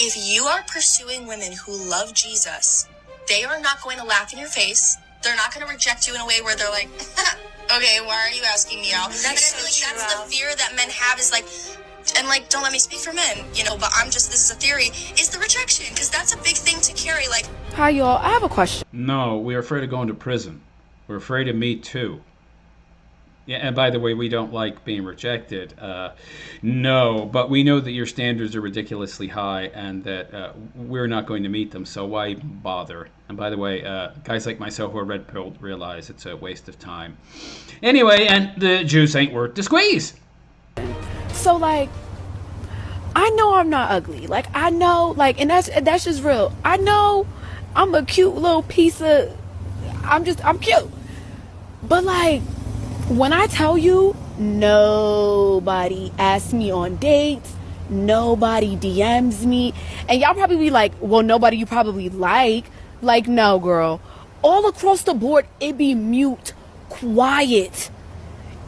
If you are pursuing women who love Jesus, they are not going to laugh in your face. They're not going to reject you in a way where they're like, okay, why are you asking me out? That's the fear that men have is like, and like, don't let me speak for men, but this is a theory, is the rejection, because that's a big thing to carry. Like, hi y'all, I have a question. No, we're afraid of going to prison. We're afraid of Me Too. Yeah, and by the way, we don't like being rejected. No, but we know that your standards are ridiculously high and that we're not going to meet them, so why bother? And by the way, guys like myself who are red-pilled realize it's a waste of time. Anyway, and the juice ain't worth the squeeze. So, like, I know I'm not ugly. Like, I know, like, and that's just real. I know I'm a cute little piece of... I'm cute. But, like... when I tell you, nobody asks me on dates, nobody DMs me, and y'all probably be like, well, nobody you probably like, no, girl. All across the board, it be mute, quiet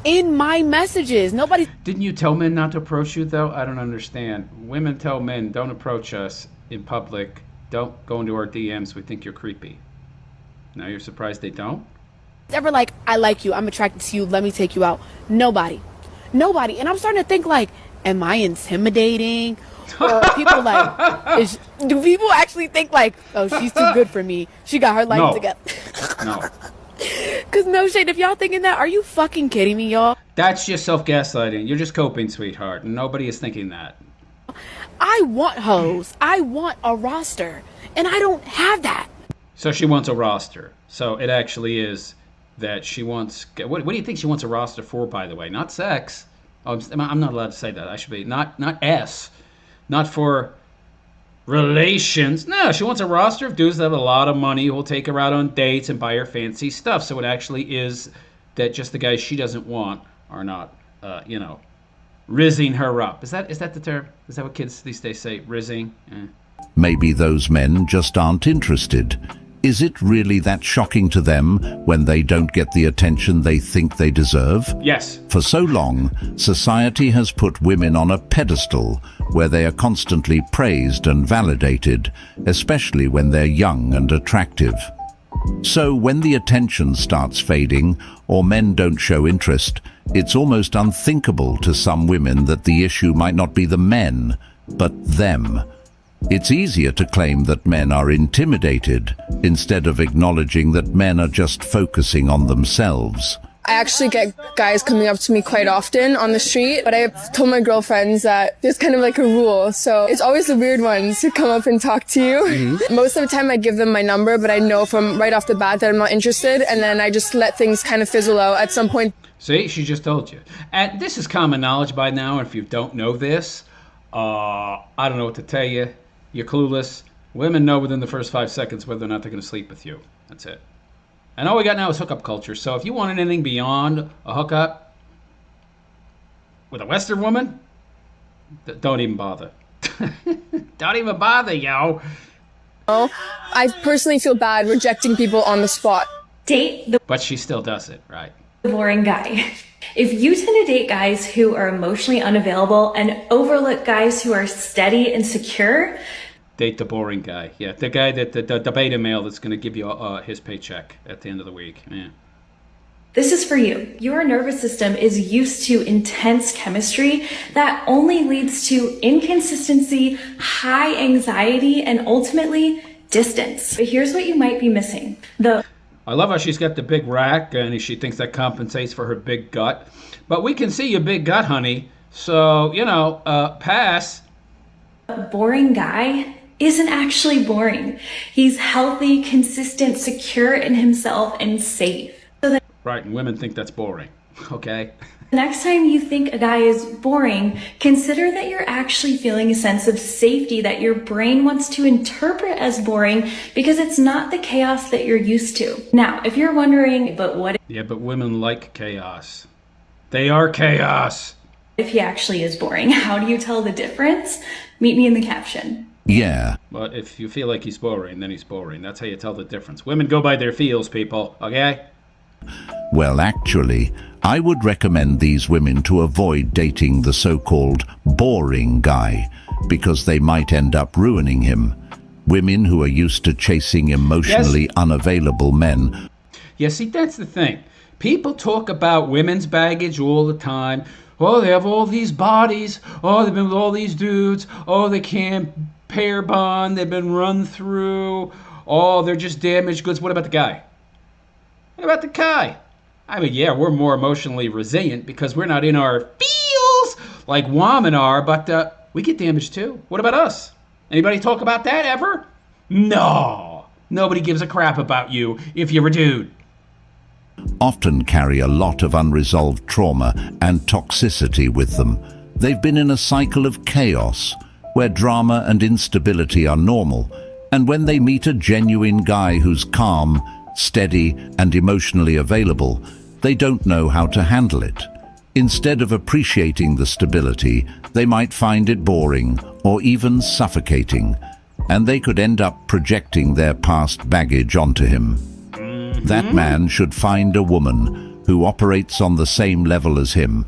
in my messages. Nobody. Didn't you tell men not to approach you, though? I don't understand. Women tell men, don't approach us in public. Don't go into our DMs. We think you're creepy. Now you're surprised they don't? Ever like, I like you, I'm attracted to you, let me take you out. Nobody. And I'm starting to think like, am I intimidating? Or people like, do people actually think like, oh, she's too good for me, she got her life together? No. Cause no shade, if y'all thinking that, are you fucking kidding me, y'all? That's just self-gaslighting. You're just coping, sweetheart. Nobody is thinking that. I want hoes, I want a roster, and I don't have that. So she wants a roster. So it actually is that she wants... What do you think she wants a roster for, by the way? Not sex. Oh, I'm not allowed to say that. I should be... Not S. Not for relations. No, she wants a roster of dudes that have a lot of money who will take her out on dates and buy her fancy stuff. So it actually is that just the guys she doesn't want are not, rizzing her up. Is that the term? Is that what kids these days say? Rizzing? Maybe those men just aren't interested. Is it really that shocking to them when they don't get the attention they think they deserve? Yes. For so long, society has put women on a pedestal where they are constantly praised and validated, especially when they're young and attractive. So when the attention starts fading or men don't show interest, it's almost unthinkable to some women that the issue might not be the men, but them. It's easier to claim that men are intimidated instead of acknowledging that men are just focusing on themselves. I actually get guys coming up to me quite often on the street, but I've told my girlfriends that there's kind of like a rule. So it's always the weird ones who come up and talk to you. Mm-hmm. Most of the time I give them my number, but I know from right off the bat that I'm not interested, and then I just let things kind of fizzle out at some point. See, she just told you. And this is common knowledge by now, and if you don't know this, I don't know what to tell you. You're clueless. Women know within the first 5 seconds whether or not they're going to sleep with you. That's it. And all we got now is hookup culture. So if you want anything beyond a hookup with a Western woman, don't even bother. Don't even bother, yo. I personally feel bad rejecting people on the spot. But she still does it, right? The boring guy. If you tend to date guys who are emotionally unavailable and overlook guys who are steady and secure, date the boring guy. Yeah, the guy that the beta male that's going to give you his paycheck at the end of the week. Yeah. This is for you. Your nervous system is used to intense chemistry that only leads to inconsistency, high anxiety, and ultimately distance. But here's what you might be missing. I love how she's got the big rack and she thinks that compensates for her big gut. But we can see your big gut, honey. So, pass. A boring guy isn't actually boring. He's healthy, consistent, secure in himself, and safe. Right, and women think that's boring. Okay? The next time you think a guy is boring, consider that you're actually feeling a sense of safety that your brain wants to interpret as boring because it's not the chaos that you're used to. Now, if you're wondering, but what? Yeah, but women like chaos. They are chaos. If he actually is boring, how do you tell the difference? Meet me in the caption. Yeah. But if you feel like he's boring, then he's boring. That's how you tell the difference. Women go by their feels, people, okay? Well, actually, I would recommend these women to avoid dating the so-called boring guy, because they might end up ruining him. Women who are used to chasing emotionally unavailable men. Yeah, see, that's the thing. People talk about women's baggage all the time. Oh, they have all these bodies. Oh, they've been with all these dudes. Oh, they can't pair bond. They've been run through. Oh, they're just damaged goods. What about the guy? What about the guy? I mean, yeah, we're more emotionally resilient because we're not in our feels like women are, but we get damaged too. What about us? Anybody talk about that ever? No. Nobody gives a crap about you if you're a dude. Often carry a lot of unresolved trauma and toxicity with them. They've been in a cycle of chaos where drama and instability are normal, and when they meet a genuine guy who's calm, steady, and emotionally available, they don't know how to handle it. Instead of appreciating the stability, they might find it boring or even suffocating, and they could end up projecting their past baggage onto him. That man should find a woman who operates on the same level as him.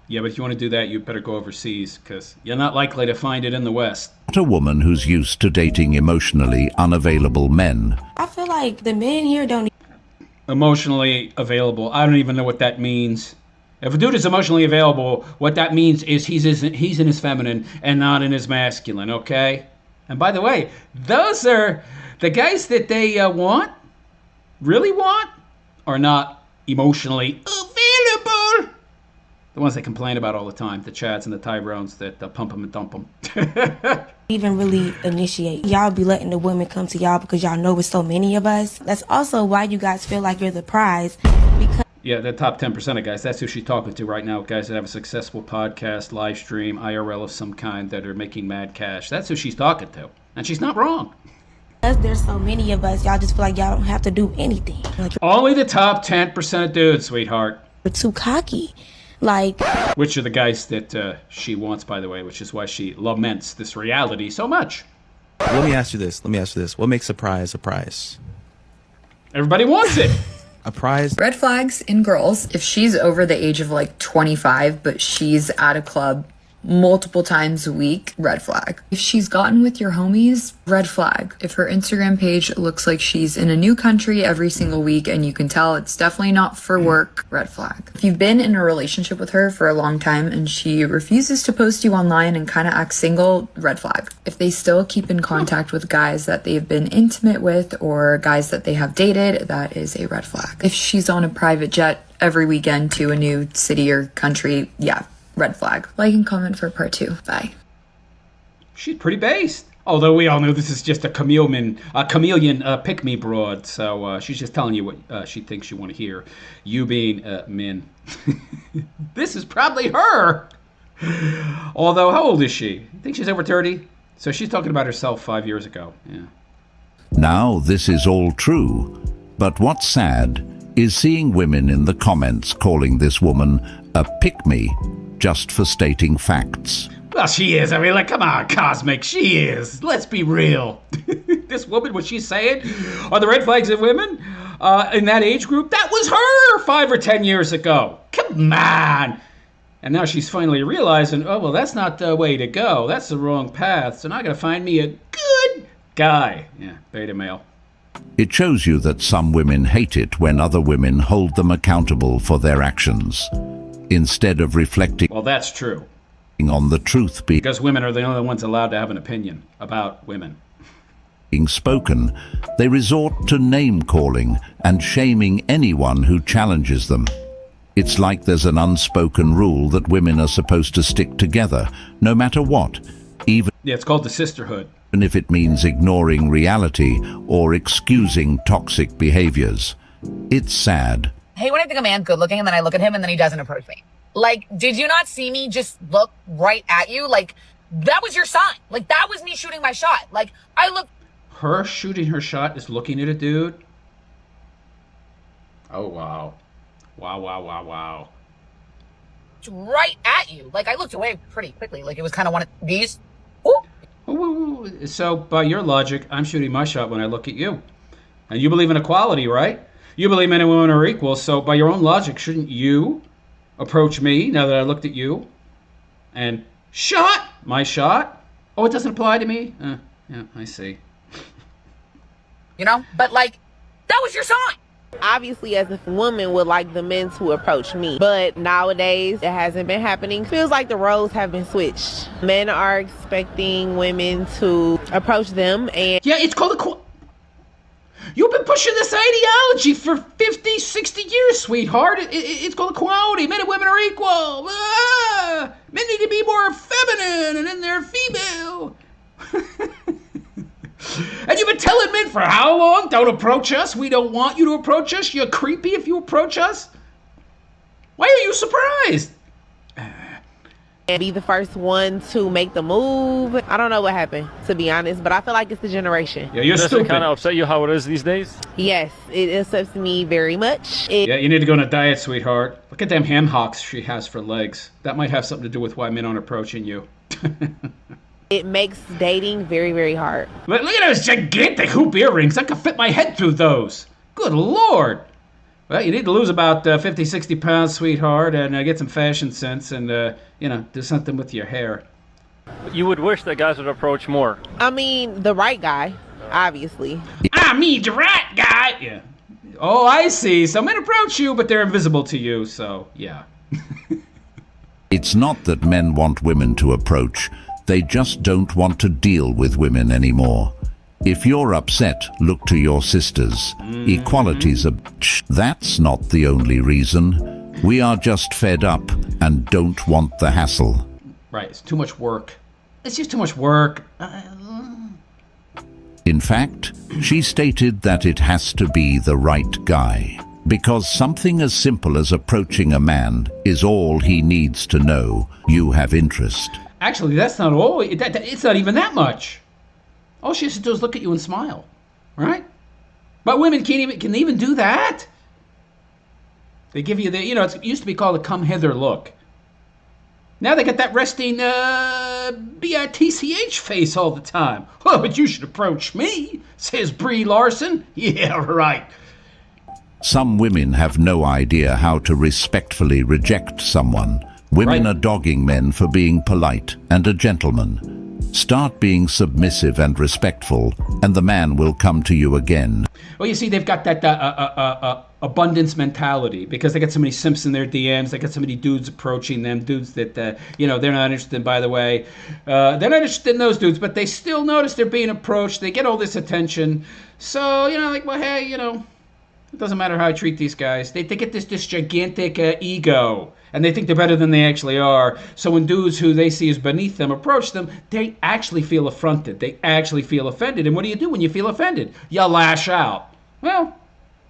Yeah, but if you want to do that, you better go overseas, because you're not likely to find it in the West. Not a woman who's used to dating emotionally unavailable men. I feel like the men here don't... Emotionally available. I don't even know what that means. If a dude is emotionally available, what that means is he's in his feminine and not in his masculine, okay? And by the way, those are the guys that they really want, are not emotionally available. The ones they complain about all the time, the Chads and the Tyrones that pump them and dump them. even really initiate. Y'all be letting the women come to y'all because y'all know it's so many of us. That's also why you guys feel like you're the prize. Because yeah, the top 10% of guys, that's who she's talking to right now. Guys that have a successful podcast, live stream, IRL of some kind that are making mad cash. That's who she's talking to. And she's not wrong. there's so many of us, y'all just feel like y'all don't have to do anything. Like, Only the top 10% of dudes, sweetheart. you're too cocky. Like, Which are the guys that she wants, by the way, which is why she laments this reality so much. Let me ask you this. What makes a prize a prize? Everybody wants it. A prize? Red flags in girls, if she's over the age of like 25, but she's at a club multiple times a week, red flag. If she's gotten with your homies, red flag. If her Instagram page looks like she's in a new country every single week and you can tell it's definitely not for work, red flag. If you've been in a relationship with her for a long time and she refuses to post you online and kind of acts single, red flag. If they still keep in contact with guys that they've been intimate with or guys that they have dated, that is a red flag. If she's on a private jet every weekend to a new city or country, yeah, red flag. Like and comment for part 2. Bye. She's pretty based. Although we all know this is just a chameleon pick-me broad. So she's just telling you what she thinks you want to hear. You being men. This is probably her. Although, how old is she? I think she's over 30. So she's talking about herself 5 years ago. Yeah. Now this is all true, but what's sad is seeing women in the comments calling this woman a pick-me just for stating facts. Well, she is. I mean, like, come on, Cosmic. She is. Let's be real. This woman, what she's saying are the red flags of women in that age group. That was her 5 or 10 years ago. Come on. And now she's finally realizing, oh, well, that's not the way to go. That's the wrong path. So now I got to find me a good guy. Yeah, beta male. It shows you that some women hate it when other women hold them accountable for their actions, instead of reflecting Well, that's true. on the truth being Because women are the only ones allowed to have an opinion about women. spoken. They resort to name-calling and shaming anyone who challenges them. It's like there's an unspoken rule that women are supposed to stick together, no matter what, even Yeah, it's called the sisterhood. if it means ignoring reality or excusing toxic behaviors. It's sad. Hey, when I think a man's good looking and then I look at him and then he doesn't approach me. Like, did you not see me just look right at you? Like, that was your sign. Like, that was me shooting my shot. Like, I looked Her shooting her shot is looking at a dude. Oh, wow. Wow. right at you. Like, I looked away pretty quickly. Like, it was kind of one of these. Ooh. Ooh. So, by your logic, I'm shooting my shot when I look at you. And you believe in equality, right? You believe men and women are equal, so by your own logic, shouldn't you approach me now that I looked at you and shot my shot? Oh, it doesn't apply to me? Yeah, I see. You know? But like, that was your sign. Obviously, as a woman, would like the men to approach me, but nowadays it hasn't been happening. Feels like the roles have been switched. Men are expecting women to approach them, and Yeah, it's called You've been pushing this ideology for 50, 60 years, sweetheart. It's called equality. Men and women are equal. Men need to be more feminine, and then they're female. And you've been telling men for how long? Don't approach us. We don't want you to approach us. You're creepy if you approach us. Why are you surprised? be the first one to make the move. I don't know what happened, to be honest, but I feel like it's the generation. Yeah, you're Does stupid. it kind of upset you how it is these days? Yes, it upsets me very much. Yeah, you need to go on a diet, sweetheart. Look at them ham hocks she has for legs. That might have something to do with why men aren't approaching you. It makes dating very, very hard. Look at those gigantic hoop earrings. I could fit my head through those. Good Lord. Well, you need to lose about 50, 60 pounds, sweetheart, and get some fashion sense and, do something with your hair. You would wish that guys would approach more. I mean, the right guy, obviously. I mean, the right guy. Yeah. Oh, I see. So men approach you, but they're invisible to you, so, yeah. It's not that men want women to approach. They just don't want to deal with women anymore. If you're upset, look to your sisters. Equality's a bitch. That's not the only reason. We are just fed up and don't want the hassle. Right, it's too much work. It's just too much work. In fact, she stated that it has to be the right guy. Because something as simple as approaching a man is all he needs to know you have interest. Actually, that's not all. It's not even that much. All she has to do is look at you and smile, right? But women can even do that. They give you it used to be called a come hither look. Now they got that resting bitch face all the time. Well, but you should approach me, says Brie Larson. Yeah, right. Some women have no idea how to respectfully reject someone. Women are dogging men for being polite and a gentleman. Start being submissive and respectful, and the man will come to you again. Well, you see, they've got that abundance mentality because they got so many simps in their DMs. They got so many dudes approaching them, dudes that, they're not interested in, by the way. They're not interested in those dudes, but they still notice they're being approached. They get all this attention. So, well, hey, it doesn't matter how I treat these guys. They get this gigantic ego, and they think they're better than they actually are. So when dudes who they see as beneath them approach them, they actually feel affronted. They actually feel offended. And what do you do when you feel offended? You lash out. Well,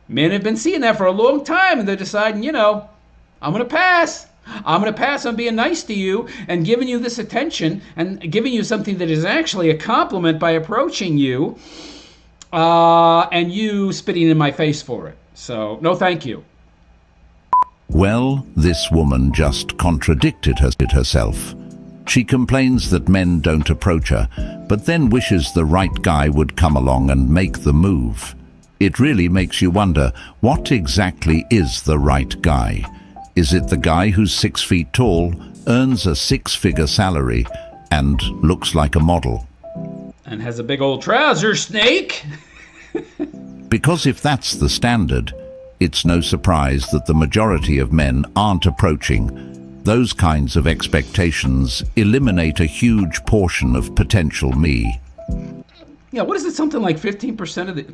men have been seeing that for a long time, and they're deciding, I'm going to pass. I'm going to pass on being nice to you and giving you this attention and giving you something that is actually a compliment by approaching you. And you spitting in my face for it. So, no thank you. Well, this woman just contradicted herself. She complains that men don't approach her, but then wishes the right guy would come along and make the move. It really makes you wonder, what exactly is the right guy? Is it the guy who's 6 feet tall, earns a 6-figure salary, and looks like a model? And has a big old trouser snake. Because if that's the standard, it's no surprise that the majority of men aren't approaching. Those kinds of expectations eliminate a huge portion of potential me. Yeah, what is it? Something like 15% of the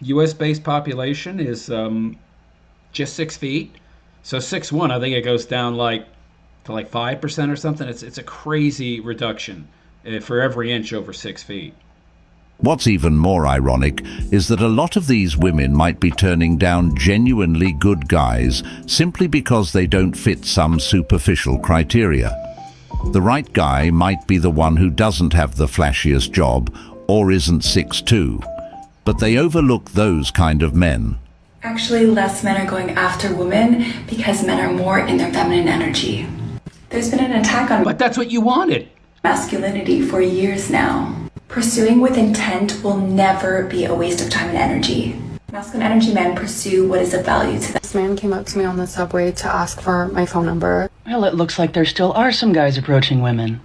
U.S.-based population is just 6 feet. So 6'1", I think it goes down to 5% or something. It's a crazy reduction for every inch over 6 feet. What's even more ironic is that a lot of these women might be turning down genuinely good guys simply because they don't fit some superficial criteria. The right guy might be the one who doesn't have the flashiest job or isn't 6'2", but they overlook those kind of men. Actually, less men are going after women because men are more in their feminine energy. There's been an attack on But that's what you wanted. Masculinity for years now. Pursuing with intent will never be a waste of time and energy. Masculine energy men pursue what is of value to them. This man came up to me on the subway to ask for my phone number. Well, it looks like there still are some guys approaching women.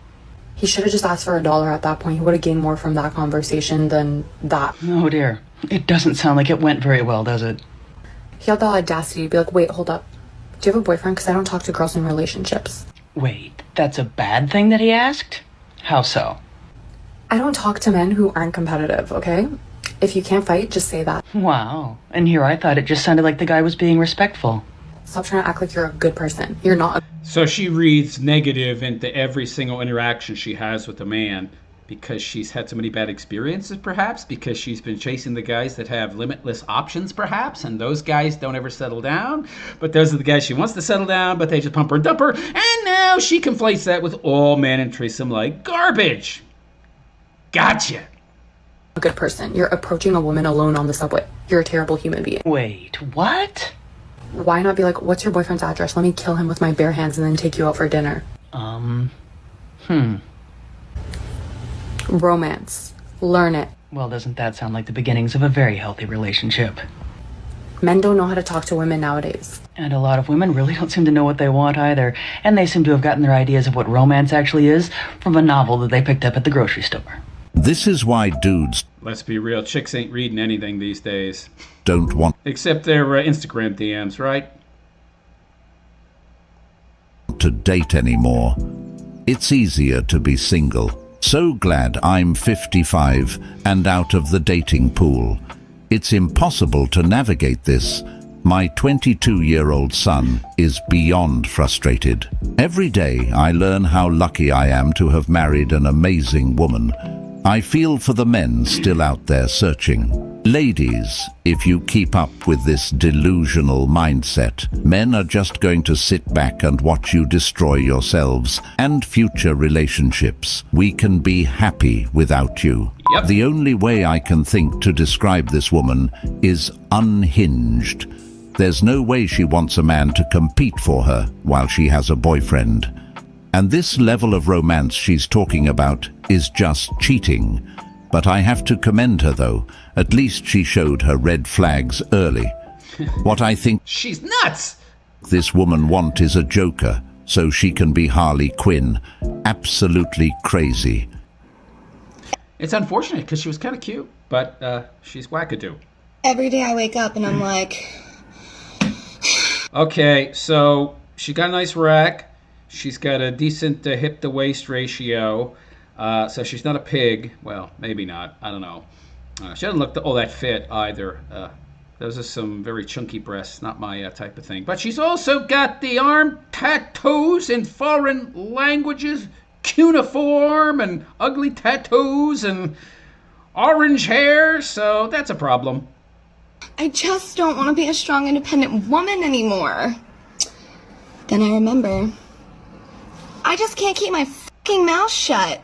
He should have just asked for $1 at that point. He would have gained more from that conversation than that. Oh dear. It doesn't sound like it went very well, does it? He had the audacity to be like, wait, hold up. Do you have a boyfriend? Because I don't talk to girls in relationships. Wait, that's a bad thing that he asked? How so? I don't talk to men who aren't competitive, okay? If you can't fight, just say that. Wow. And here I thought it just sounded like the guy was being respectful. Stop trying to act like you're a good person. You're not. So she reads negative into every single interaction she has with a man because she's had so many bad experiences, perhaps, because she's been chasing the guys that have limitless options, perhaps, and those guys don't ever settle down. But those are the guys she wants to settle down, but they just pump her and dump her. And now she conflates that with all men and treats them like garbage. Gotcha. A good person. You're approaching a woman alone on the subway. You're a terrible human being. Wait, what? Why not be like, what's your boyfriend's address? Let me kill him with my bare hands and then take you out for dinner. Romance. Learn it. Well, doesn't that sound like the beginnings of a very healthy relationship? Men don't know how to talk to women nowadays. And a lot of women really don't seem to know what they want either. And they seem to have gotten their ideas of what romance actually is from a novel that they picked up at the grocery store. This is why dudes Let's be real, chicks ain't reading anything these days. don't want Except their Instagram DMs, right? to date anymore. It's easier to be single. So glad I'm 55 and out of the dating pool. It's impossible to navigate this. My 22-year-old son is beyond frustrated. Every day I learn how lucky I am to have married an amazing woman. I feel for the men still out there searching. Ladies, if you keep up with this delusional mindset, men are just going to sit back and watch you destroy yourselves and future relationships. We can be happy without you. Yep. The only way I can think to describe this woman is unhinged. There's no way she wants a man to compete for her while she has a boyfriend. And this level of romance she's talking about is just cheating. But I have to commend her though. At least she showed her red flags early. What I think She's nuts! this woman want is a joker, so she can be Harley Quinn. Absolutely crazy. It's unfortunate because she was kind of cute, but she's wackadoo. Every day I wake up and I'm like, Okay, so she got a nice rack. She's got a decent hip-to-waist ratio. So she's not a pig. Well, maybe not. I don't know. She doesn't look all that fit either. Those are some very chunky breasts. Not my type of thing. But she's also got the arm tattoos in foreign languages, cuneiform and ugly tattoos and orange hair. So that's a problem. I just don't want to be a strong, independent woman anymore. Then I remember, I just can't keep my fucking mouth shut.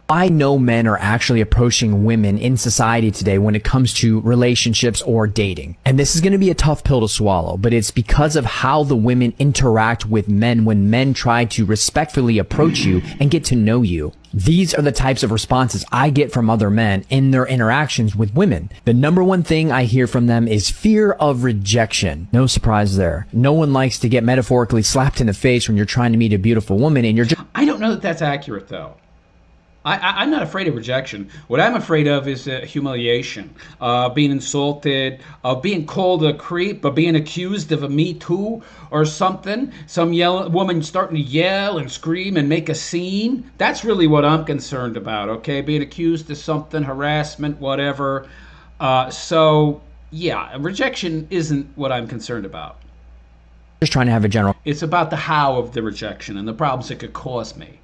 I know men are actually approaching women in society today when it comes to relationships or dating. And this is going to be a tough pill to swallow, but it's because of how the women interact with men when men try to respectfully approach you and get to know you. These are the types of responses I get from other men in their interactions with women. The number one thing I hear from them is fear of rejection. No surprise there. No one likes to get metaphorically slapped in the face when you're trying to meet a beautiful woman and you're just... I don't know that that's accurate, though. I'm not afraid of rejection. What I'm afraid of is humiliation, being insulted, being called a creep, or being accused of a Me Too or something. Some woman starting to yell and scream and make a scene. That's really what I'm concerned about, okay? Being accused of something, harassment, whatever. So, yeah, rejection isn't what I'm concerned about. just trying to have a general It's about the how of the rejection and the problems it could cause me.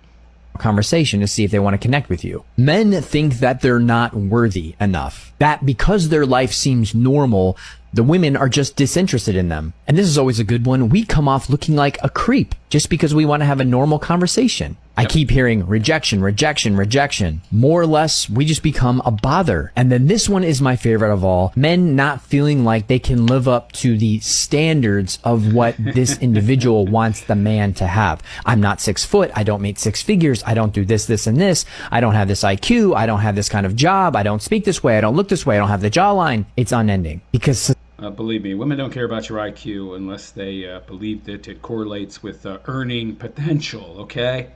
conversation to see if they want to connect with you. Men think that they're not worthy enough. That because their life seems normal, the women are just disinterested in them. And this is always a good one. We come off looking like a creep just because we want to have a normal conversation. I keep hearing rejection, rejection, rejection. More or less, we just become a bother. And then this one is my favorite of all. Men not feeling like they can live up to the standards of what this individual wants the man to have. I'm not 6 foot. I don't make 6 figures. I don't do this, this, and this. I don't have this IQ. I don't have this kind of job. I don't speak this way. I don't look this way. I don't have the jawline. It's unending because Believe me, women don't care about your IQ unless they believe that it correlates with earning potential, okay?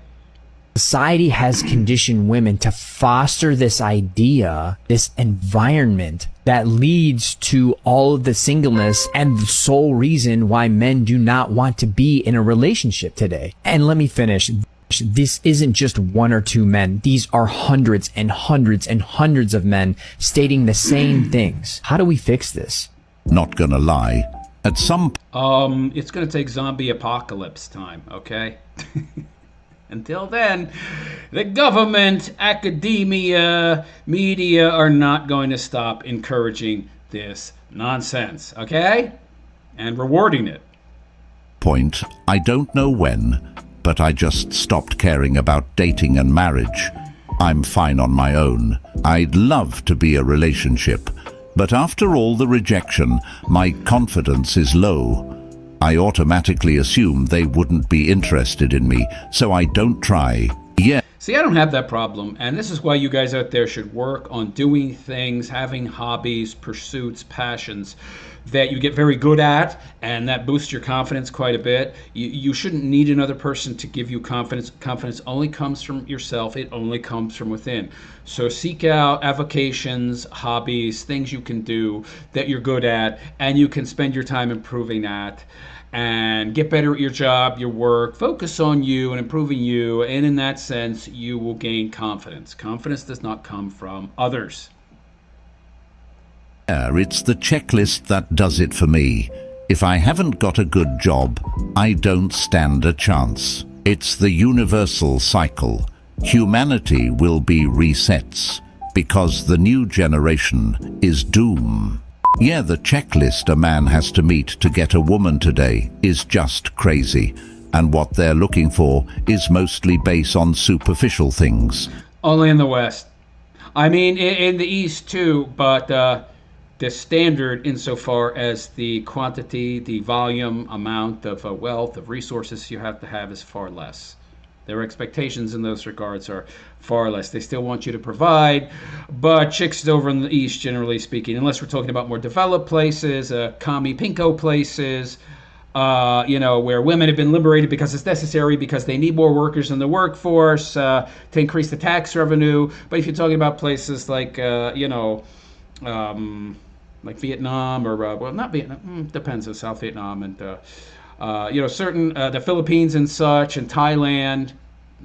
Society has conditioned women to foster this idea, this environment that leads to all of the singleness and the sole reason why men do not want to be in a relationship today. And let me finish. This isn't just one or two men. These are hundreds and hundreds and hundreds of men stating the same things. How do we fix this? Not gonna lie. At some it's gonna take zombie apocalypse time, okay? Until then, the government, academia, media are not going to stop encouraging this nonsense, okay? And rewarding it. point, I don't know when, but I just stopped caring about dating and marriage. I'm fine on my own. I'd love to be a relationship, but after all the rejection, my confidence is low. I automatically assume they wouldn't be interested in me, so I don't try. Yeah. See, I don't have that problem, and this is why you guys out there should work on doing things, having hobbies, pursuits, passions that you get very good at, and that boosts your confidence quite a bit. You shouldn't need another person to give you confidence. Confidence only comes from yourself. It only comes from within. So seek out avocations, hobbies, things you can do that you're good at, and you can spend your time improving that and get better at your job, your work, focus on you and improving you, and in that sense, you will gain confidence. Confidence does not come from others. It's the checklist that does it for me. If I haven't got a good job, I don't stand a chance. It's the universal cycle. Humanity will be resets because the new generation is doom. Yeah, the checklist a man has to meet to get a woman today is just crazy, and what they're looking for is mostly based on superficial things. Only in the West. I mean, in the East too, but the standard insofar as the quantity, the volume, amount of wealth, of resources you have to have is far less. Their expectations in those regards are far less. They still want you to provide, but chicks over in the East, generally speaking, unless we're talking about more developed places, commie pinko places, where women have been liberated because it's necessary, because they need more workers in the workforce to increase the tax revenue. But if you're talking about places like, like Vietnam or, well, not Vietnam, depends on South Vietnam and, certain, the Philippines and such, and Thailand,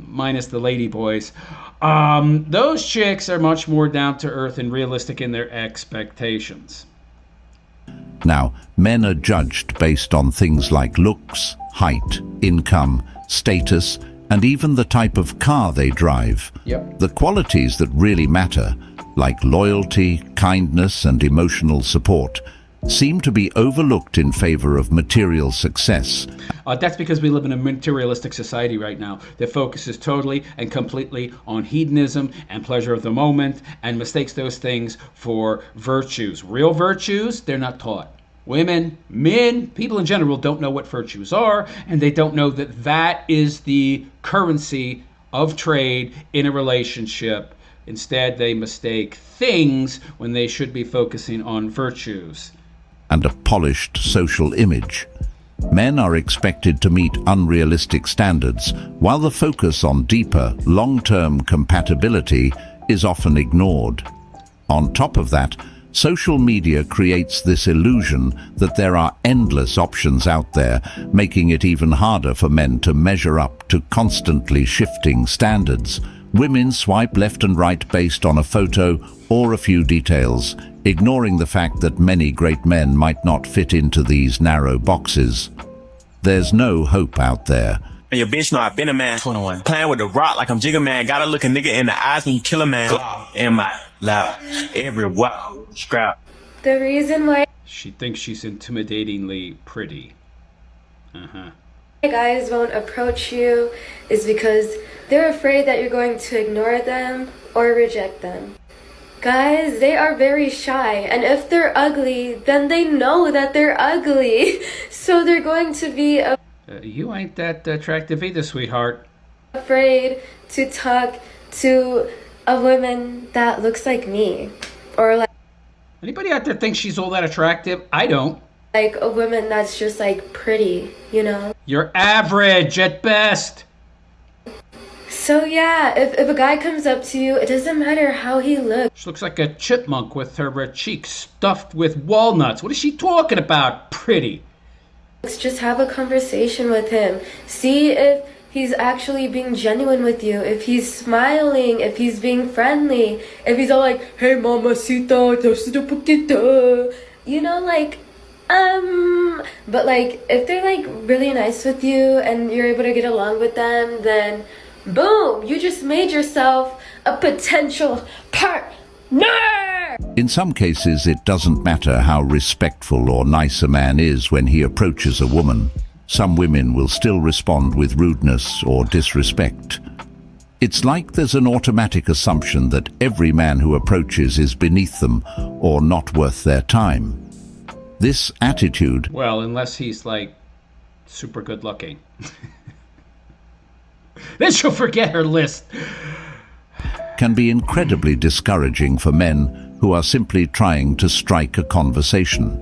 minus the lady boys, those chicks are much more down to earth and realistic in their expectations. Now, men are judged based on things like looks, height, income, status, and even the type of car they drive. Yep. The qualities that really matter, like loyalty, kindness, and emotional support, seem to be overlooked in favor of material success. That's because we live in a materialistic society right now that focuses totally and completely on hedonism and pleasure of the moment and mistakes those things for virtues. Real virtues, they're not taught. Women, men, people in general don't know what virtues are, and they don't know that that is the currency of trade in a relationship. Instead, they mistake things when they should be focusing on virtues. And a polished social image. Men are expected to meet unrealistic standards, while the focus on deeper, long-term compatibility is often ignored. On top of that, social media creates this illusion that there are endless options out there, making it even harder for men to measure up to constantly shifting standards. Women swipe left and right based on a photo or a few details, ignoring the fact that many great men might not fit into these narrow boxes. There's no hope out there. And your bitch know I've been a man. 21. Playing with the rock like I'm Jigga Man. Gotta look a nigga in the eyes when you kill a man. Am I loud? Every wow. Scrap. The reason why She thinks she's intimidatingly pretty. guys won't approach you is because they're afraid that you're going to ignore them or reject them. Guys, they are very shy, and if they're ugly, then they know that they're ugly. So they're going to be You ain't that attractive either, sweetheart. afraid to talk to a woman that looks like me, or Anybody out there think she's all that attractive? I don't. like a woman that's just like pretty, you know? You're average at best. So So yeah, if a guy comes up to you, it doesn't matter how he looks. She looks like a chipmunk with her cheeks stuffed with walnuts. What is she talking about? Pretty. Just have a conversation with him. See if he's actually being genuine with you. If he's smiling, if he's being friendly, if he's all like, hey mamacita, un poquito. You know, like, but like, if they're like really nice with you and you're able to get along with them, then boom, you just made yourself a potential partner! In some cases, it doesn't matter how respectful or nice a man is when he approaches a woman. Some women will still respond with rudeness or disrespect. It's like there's an automatic assumption that every man who approaches is beneath them or not worth their time. This attitude... Well, unless he's like super good looking. Then she'll forget her list. ...can be incredibly discouraging for men who are simply trying to strike a conversation.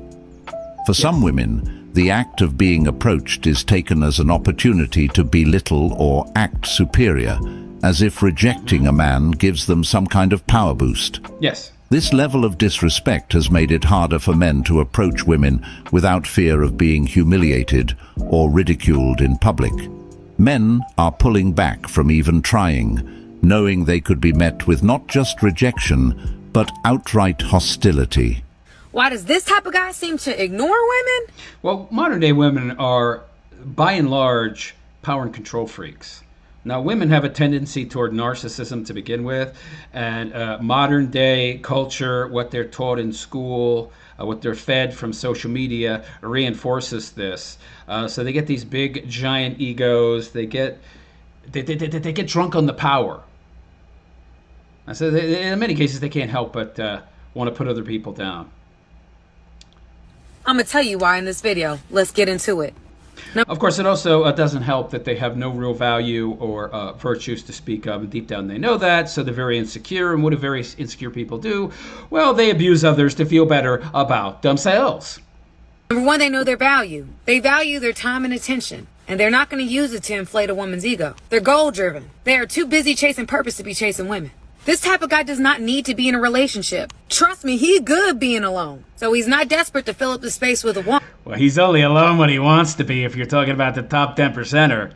For some women, the act of being approached is taken as an opportunity to belittle or act superior, as if rejecting a man gives them some kind of power boost. Yes. This level of disrespect has made it harder for men to approach women without fear of being humiliated or ridiculed in public. Men are pulling back from even trying, knowing they could be met with not just rejection, but outright hostility. Why does this type of guy seem to ignore women? Well, modern day women are, by and large, power and control freaks. Now, women have a tendency toward narcissism to begin with, and modern day culture, what they're taught in school, what they're fed from social media reinforces this. So they get these big, giant egos. They get drunk on the power. And so in many cases, they can't help but want to put other people down. I'm going to tell you why in this video. Let's get into it. Now, of course, it also doesn't help that they have no real value or virtues to speak of. And deep down, they know that, so they're very insecure. And what do very insecure people do? Well, they abuse others to feel better about themselves. Number one, they know their value. They value their time and attention. And they're not going to use it to inflate a woman's ego. They're goal-driven. They are too busy chasing purpose to be chasing women. This type of guy does not need to be in a relationship. Trust me, he's good being alone. So he's not desperate to fill up the space with a woman. Well, he's only alone when he wants to be if you're talking about the top 10%er.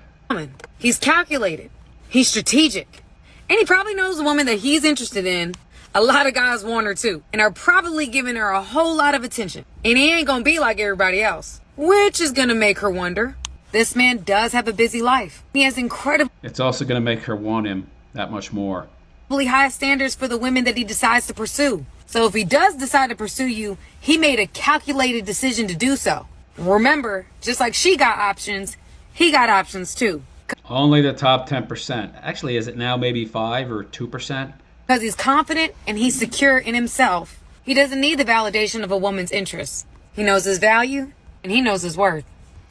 He's calculated. He's strategic. And he probably knows the woman that he's interested in. A lot of guys want her too, and are probably giving her a whole lot of attention. And he ain't gonna be like everybody else, which is gonna make her wonder. This man does have a busy life. He has incredible... It's also gonna make her want him that much more. High standards for the women that he decides to pursue. So if he does decide to pursue you, he made a calculated decision to do so. Remember, just like she got options, he got options too. Only the top 10%. Actually, is it now maybe 5 or 2%? Because he's confident and he's secure in himself. He doesn't need the validation of a woman's interests. He knows his value and he knows his worth.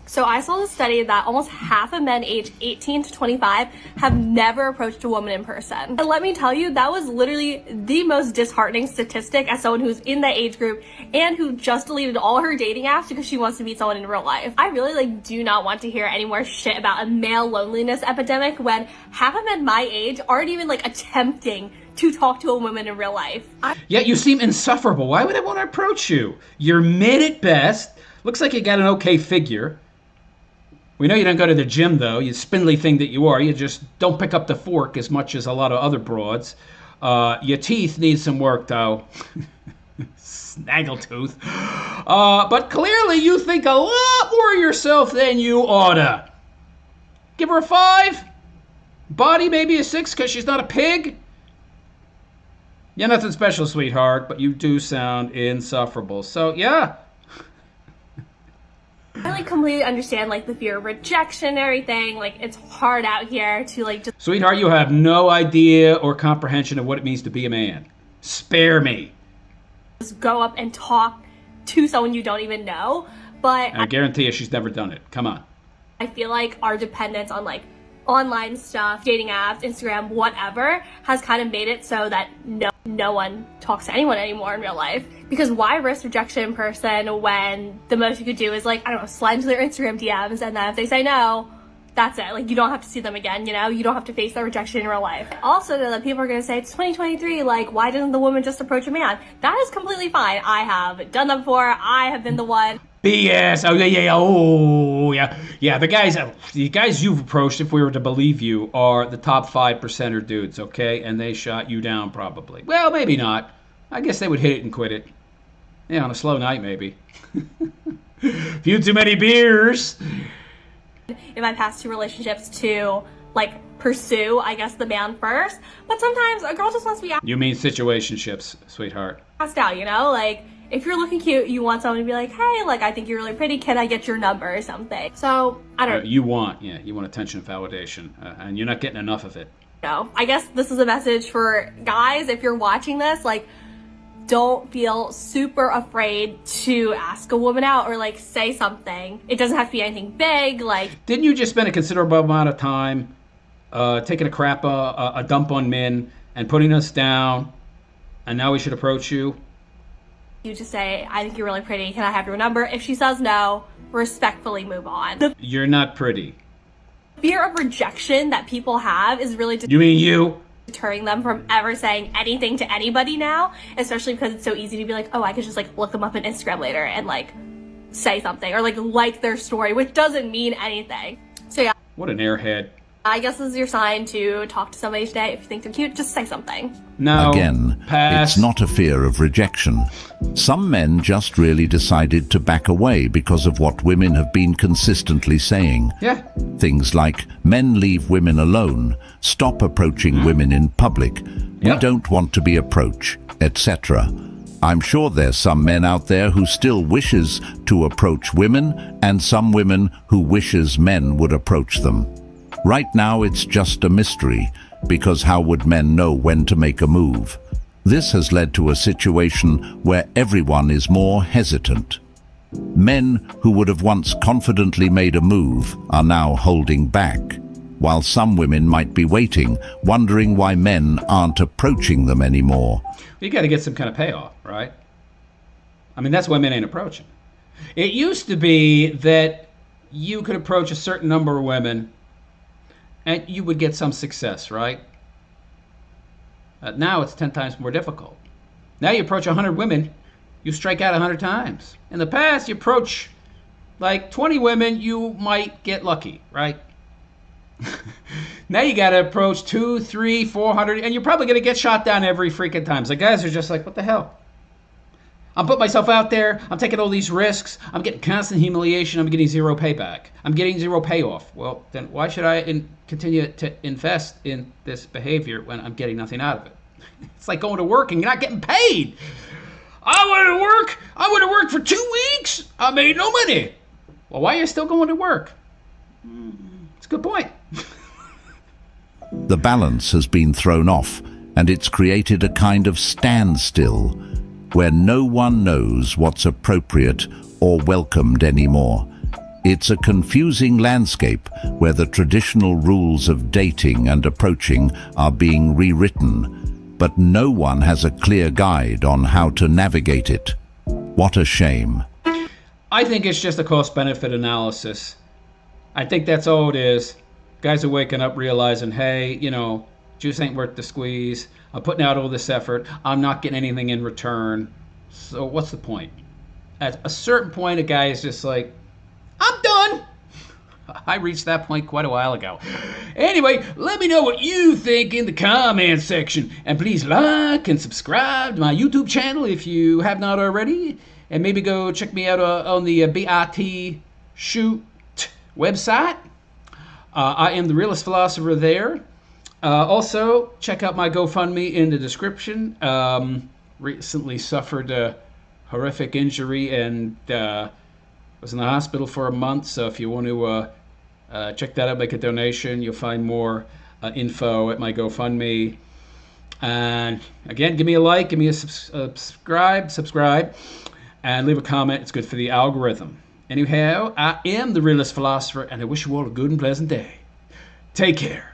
So I saw a study that almost half of men aged 18 to 25 have never approached a woman in person. And let me tell you, that was literally the most disheartening statistic as someone who's in that age group and who just deleted all her dating apps because she wants to meet someone in real life. I really do not want to hear any more shit about a male loneliness epidemic when half of men my age aren't even attempting to talk to a woman in real life. Yet you seem insufferable. Why would I want to approach you? You're mid at best. Looks like you got an okay figure. We know you don't go to the gym, though, you spindly thing that you are. You just don't pick up the fork as much as a lot of other broads. Your teeth need some work, though. Snaggletooth. But clearly you think a lot more of yourself than you oughta. Give her a 5. Body maybe a 6 because she's not a pig. You're nothing special, sweetheart, but you do sound insufferable. So, yeah. I completely understand the fear of rejection and everything. It's hard out here to just... Sweetheart, you have no idea or comprehension of what it means to be a man. Spare me. Just go up and talk to someone you don't even know. But I guarantee you she's never done it. Come on. I feel like our dependence on online stuff, dating apps, Instagram, whatever, has kind of made it so that no one talks to anyone anymore in real life. Because why risk rejection in person when the most you could do is slide into their Instagram DMs, and then if they say no, that's it. Like, you don't have to see them again, you know? You don't have to face that rejection in real life. Also, that people are going to say, it's 2023, like, why doesn't the woman just approach a man? That is completely fine. I have done that before. I have been the one. BS. Oh, yeah. Oh, yeah. Yeah, the guys you've approached, if we were to believe you, are the top 5% dudes, okay? And they shot you down, probably. Well, maybe not. I guess they would hit it and quit it. Yeah, on a slow night, maybe. Few too many beers. In my past 2 relationships to, like, pursue, I guess, the man first. But sometimes a girl just wants to be You mean situationships, sweetheart. asked out, you know? Like, if you're looking cute, you want someone to be like, hey, like, I think you're really pretty. Can I get your number or something? So, I don't You want attention and validation, and you're not getting enough of it. know. I guess this is a message for guys. If you're watching this, like, don't feel super afraid to ask a woman out or, like, say something. It doesn't have to be anything big, like... Didn't you just spend a considerable amount of time taking a dump on men and putting us down, and now we should approach you? You just say, I think you're really pretty. Can I have your number? If she says no, respectfully move on. You're not pretty. The fear of rejection that people have is really... You mean you? Deterring them from ever saying anything to anybody now, especially because it's so easy to be like, oh, I could just like look them up on Instagram later and like say something or like their story, which doesn't mean anything. So yeah. What an airhead. I guess this is your sign to talk to somebody today. If you think they're cute, just say something. No. Again, pass. It's not a fear of rejection. Some men just really decided to back away because of what women have been consistently saying. Yeah. Things like, men leave women alone, stop approaching women in public, we don't want to be approached, etc. I'm sure there's some men out there who still wishes to approach women and some women who wishes men would approach them. Right now it's just a mystery, because how would men know when to make a move? This has led to a situation where everyone is more hesitant. Men who would have once confidently made a move are now holding back, while some women might be waiting, wondering why men aren't approaching them anymore. You got to get some kind of payoff, right? I mean, that's why men ain't approaching. It used to be that you could approach a certain number of women and you would get some success, right? Now it's 10 times more difficult. Now you approach 100 women, you strike out 100 times. In the past, you approach like 20 women, you might get lucky, right? Now you got to approach 200, 300, 400, and you're probably going to get shot down every freaking time. So guys are just like, what the hell? I'm putting myself out there. I'm taking all these risks. I'm getting constant humiliation. I'm getting zero payback. I'm getting zero payoff. Well, then why should I continue to invest in this behavior when I'm getting nothing out of it? It's like going to work and you're not getting paid. I went to work for 2 weeks. I made no money. Well, why are you still going to work? It's a good point. The balance has been thrown off, and it's created a kind of standstill where no one knows what's appropriate or welcomed anymore. It's a confusing landscape where the traditional rules of dating and approaching are being rewritten, but no one has a clear guide on how to navigate it. What a shame. I think it's just a cost-benefit analysis. I think that's all it is. Guys are waking up realizing, hey, juice ain't worth the squeeze. I'm putting out all this effort. I'm not getting anything in return. So what's the point? At a certain point, a guy is just like, I'm done. I reached that point quite a while ago. Anyway, let me know what you think in the comment section. And please like and subscribe to my YouTube channel if you have not already. And maybe go check me out on the BIT Shoot website. I am the Realist Philosopher there. Also, check out my GoFundMe in the description. Recently suffered a horrific injury and was in the hospital for a month. So if you want to check that out, make a donation, you'll find more info at my GoFundMe. And again, give me a like, give me a subscribe, and leave a comment. It's good for the algorithm. Anyhow, I am the Realist Philosopher, and I wish you all a good and pleasant day. Take care.